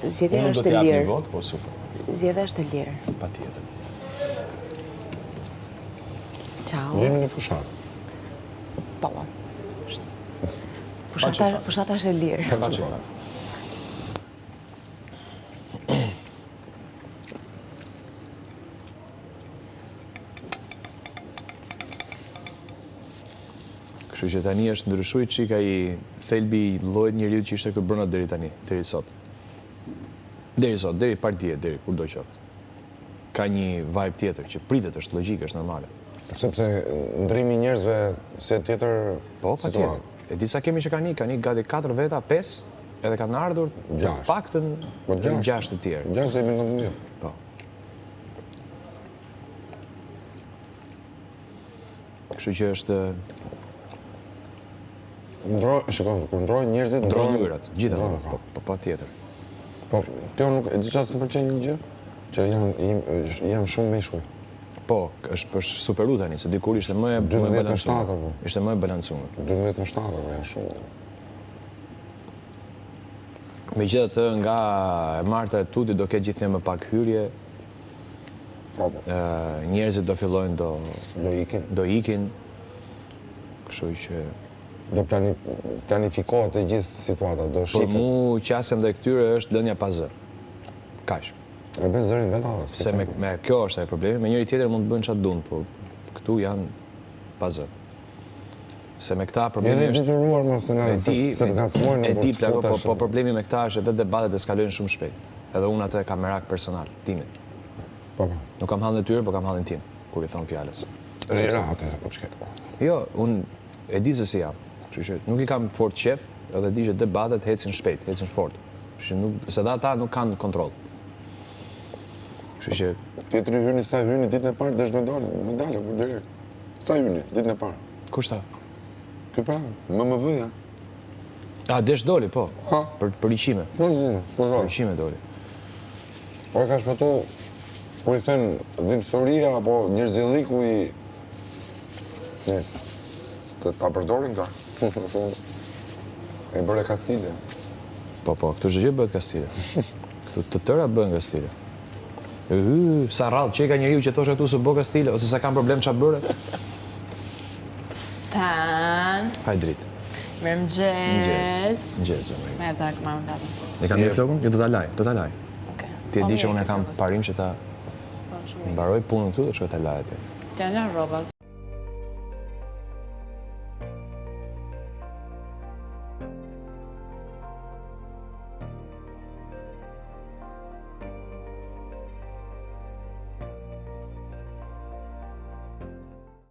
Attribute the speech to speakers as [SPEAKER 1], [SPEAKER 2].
[SPEAKER 1] Zgjedhja
[SPEAKER 2] Unë do
[SPEAKER 1] është e
[SPEAKER 2] t'jap një
[SPEAKER 1] lirë.
[SPEAKER 2] vot, po super.
[SPEAKER 1] Zgjedhja është e lirë.
[SPEAKER 2] Patjetër.
[SPEAKER 1] Ciao.
[SPEAKER 3] Jemi në fushat.
[SPEAKER 1] Po. Fushata është e lirë.
[SPEAKER 2] Pa që Kështu që tani është ndryshuar çik ai thelbi i llojit njeriu që ishte këtu brenda deri tani, deri sot. Deri partia, deri kudo qoftë. Ka një vibe tjetër që pritet, është logjike, është normale.
[SPEAKER 3] Sepse ndrimi i njerëzve se tjetër
[SPEAKER 2] Po, patjetër. E di sa kemi që kanë gati 4 veta, 5, edhe kanë ardhur të
[SPEAKER 3] Gjashtë.
[SPEAKER 2] paktën
[SPEAKER 3] Po,
[SPEAKER 2] 6 të tjerë.
[SPEAKER 3] 6 jemi 19.
[SPEAKER 2] Po. Kështu që është
[SPEAKER 3] Kur ndrojnë njerëzit,
[SPEAKER 2] ndrojnë yrat, gjithë
[SPEAKER 3] ndrojnë,
[SPEAKER 2] ato, po patjetër.
[SPEAKER 3] Po, kjo nuk e di çfarë më pëlqen një gjë, që jam shumë meshkuj.
[SPEAKER 2] Po, është superu tani, se dikur ishte më e
[SPEAKER 3] 12 po.
[SPEAKER 2] Ishte më e balancuar.
[SPEAKER 3] 12 po, janë shumë.
[SPEAKER 2] Megjithatë, nga e marta e tuti do ketë gjithnjë më pak hyrje,
[SPEAKER 3] Po,
[SPEAKER 2] njerëzit do fillojnë do ikin, kështu që
[SPEAKER 3] do planifikohet e gjithë situata, do
[SPEAKER 2] për
[SPEAKER 3] shifet.
[SPEAKER 2] mu qasja ndaj këtyre është lënia pa zë. Kaq.
[SPEAKER 3] E bën zërin vetë.
[SPEAKER 2] Se me kjo është ai problemi, me njëri tjetër mund të bëjnë çfarë duan, po këtu janë pa zë. Se me këta problemi
[SPEAKER 3] është detyruar mos se ngacmojnë.
[SPEAKER 2] E di plako, po problemi me këta është edhe debatet eskalojnë shumë shpejt. Edhe unë atë kam merak personal, timin.
[SPEAKER 3] Po.
[SPEAKER 2] Nuk kam hallën e tyre, po kam hallën tim, kur i thon fjalës.
[SPEAKER 3] Atë po çket.
[SPEAKER 2] Jo, unë e di se si jam. Kështu që nuk i kam fort qef, edhe di që debatet ecin shpejt, ecin fort. Kështu që se ata nuk kanë kontroll. Kështu që
[SPEAKER 3] Tjetri hyni sa hyni ditën e parë desh me dalë direkt. Sa hyni ditën e parë?
[SPEAKER 2] kush ta?
[SPEAKER 3] Ky pra, MMV-ja.
[SPEAKER 2] A desh doli, po.
[SPEAKER 3] Ha?
[SPEAKER 2] Për liqime.
[SPEAKER 3] Po,
[SPEAKER 2] Për liqime doli.
[SPEAKER 3] Po e ka shpëtu, kur i thënë dhimbësoria apo njerëzilliku i... Nese, ta përdorin ta. E bërë Kastile.
[SPEAKER 2] Po, këtu çdo gjë bëhet Kastile. Këtu të tëra bëhen Kastile. Sa rrallë, që ka njeriu që thoshe këtu se bë Kastile, ose sa kanë problem çfarë bëre?
[SPEAKER 4] Stan.
[SPEAKER 2] Haj dritë.
[SPEAKER 4] Mirëmëngjes.
[SPEAKER 2] Mëngjes, zëmëri.
[SPEAKER 4] Me tak, më vëllai.
[SPEAKER 2] E kam një flokun? Jo, do ta laj.
[SPEAKER 4] Okej.
[SPEAKER 2] Ti e di që unë e kam parim që ta mbaroj punën këtu dhe shkoj ta laj atë.
[SPEAKER 4] Të janë rrobat.